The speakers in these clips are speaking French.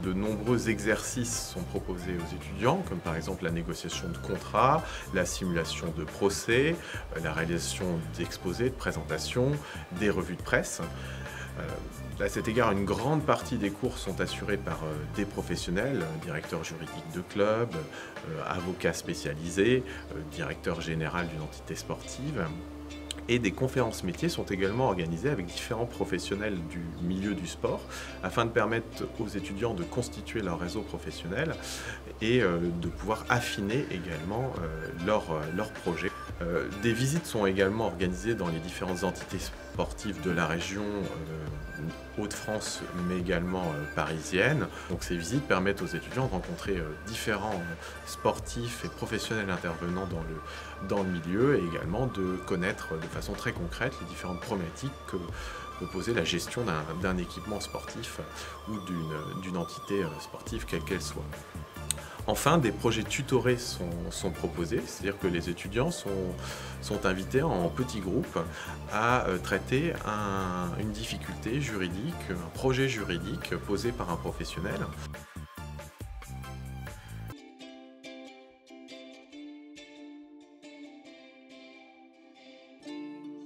De nombreux exercices sont proposés aux étudiants, comme par exemple la négociation de contrats, la simulation de procès, la réalisation d'exposés, de présentations, des revues de presse. À cet égard, une grande partie des cours sont assurés par des professionnels, directeurs juridiques de club, avocats spécialisés, directeur général d'une entité sportive. Et des conférences métiers sont également organisées avec différents professionnels du milieu du sport afin de permettre aux étudiants de constituer leur réseau professionnel et de pouvoir affiner également leurs projets. Des visites sont également organisées dans les différentes entités sportives de la région Hauts-de-France, mais également parisienne. Donc ces visites permettent aux étudiants de rencontrer différents sportifs et professionnels intervenant dans le milieu et également de connaître de façon très concrète les différentes problématiques que peut poser la gestion d'un équipement sportif ou d'une entité sportive quelle qu'elle soit. Enfin, des projets tutorés sont proposés, c'est-à-dire que les étudiants sont invités en petits groupes à traiter une difficulté juridique, un projet juridique posé par un professionnel.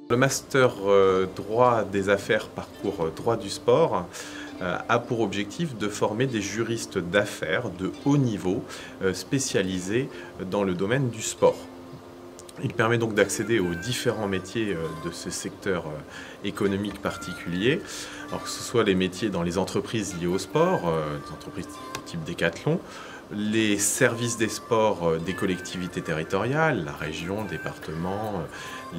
Le master droit des affaires parcours droit du sport a pour objectif de former des juristes d'affaires de haut niveau spécialisés dans le domaine du sport. Il permet donc d'accéder aux différents métiers de ce secteur économique particulier, alors que ce soit les métiers dans les entreprises liées au sport, des entreprises type Decathlon, les services des sports des collectivités territoriales, la région, le département,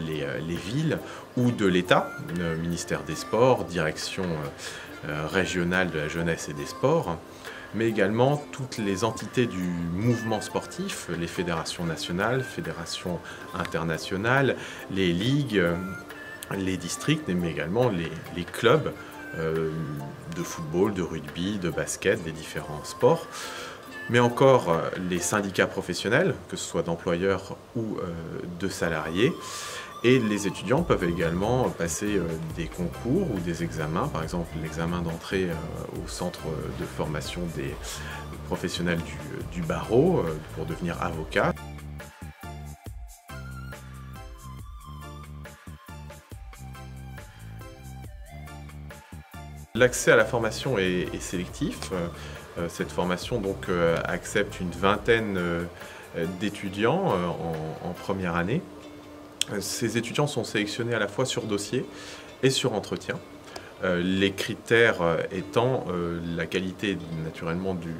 les villes, ou de l'État, le ministère des Sports, direction régionale de la jeunesse et des sports, mais également toutes les entités du mouvement sportif, les fédérations nationales, fédérations internationales, les ligues, les districts, mais également les clubs de football, de rugby, de basket, des différents sports. Mais encore les syndicats professionnels, que ce soit d'employeurs ou de salariés. Et les étudiants peuvent également passer des concours ou des examens, par exemple l'examen d'entrée au centre de formation des professionnels du barreau pour devenir avocat. L'accès à la formation est sélectif. Cette formation donc accepte une vingtaine d'étudiants en première année. Ces étudiants sont sélectionnés à la fois sur dossier et sur entretien. Les critères étant la qualité naturellement du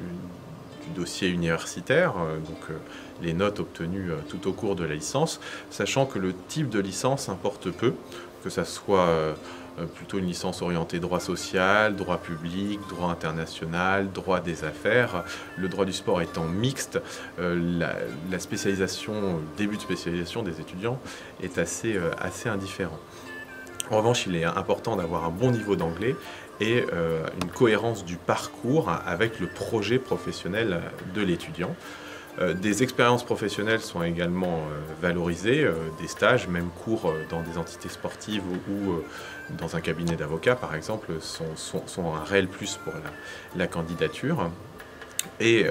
dossier universitaire, donc les notes obtenues tout au cours de la licence, sachant que le type de licence importe peu, que ça soit plutôt une licence orientée droit social, droit public, droit international, droit des affaires. Le droit du sport étant mixte, la spécialisation, le début de spécialisation des étudiants est assez indifférent. En revanche, il est important d'avoir un bon niveau d'anglais et une cohérence du parcours avec le projet professionnel de l'étudiant. Des expériences professionnelles sont également valorisées, des stages, même cours dans des entités sportives ou dans un cabinet d'avocats par exemple, sont un réel plus pour la candidature. Et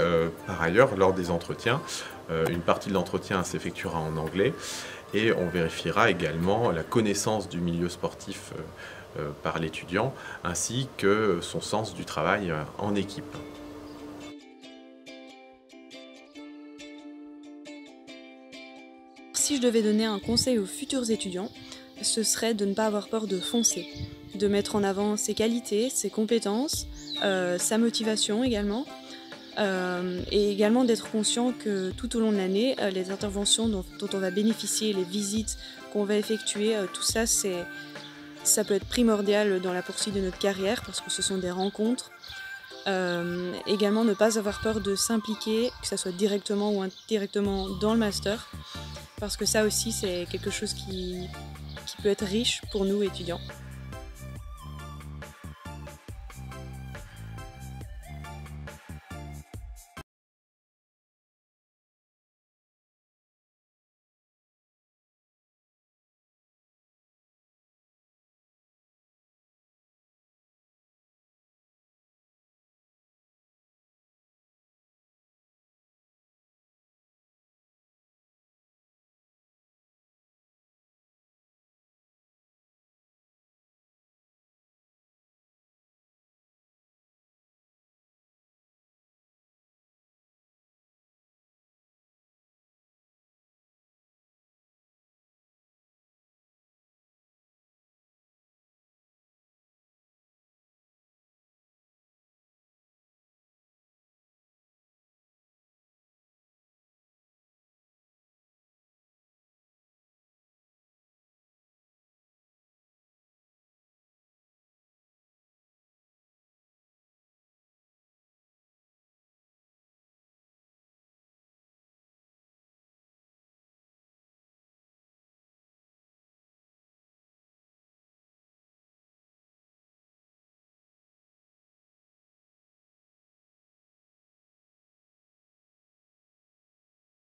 par ailleurs, lors des entretiens, une partie de l'entretien s'effectuera en anglais et on vérifiera également la connaissance du milieu sportif par l'étudiant ainsi que son sens du travail en équipe. Si je devais donner un conseil aux futurs étudiants, ce serait de ne pas avoir peur de foncer, de mettre en avant ses qualités, ses compétences, sa motivation également, et également d'être conscient que tout au long de l'année, les interventions dont on va bénéficier, les visites qu'on va effectuer, tout ça, ça peut être primordial dans la poursuite de notre carrière parce que ce sont des rencontres. Également ne pas avoir peur de s'impliquer, que ce soit directement ou indirectement dans le master, parce que ça aussi c'est quelque chose qui peut être riche pour nous étudiants.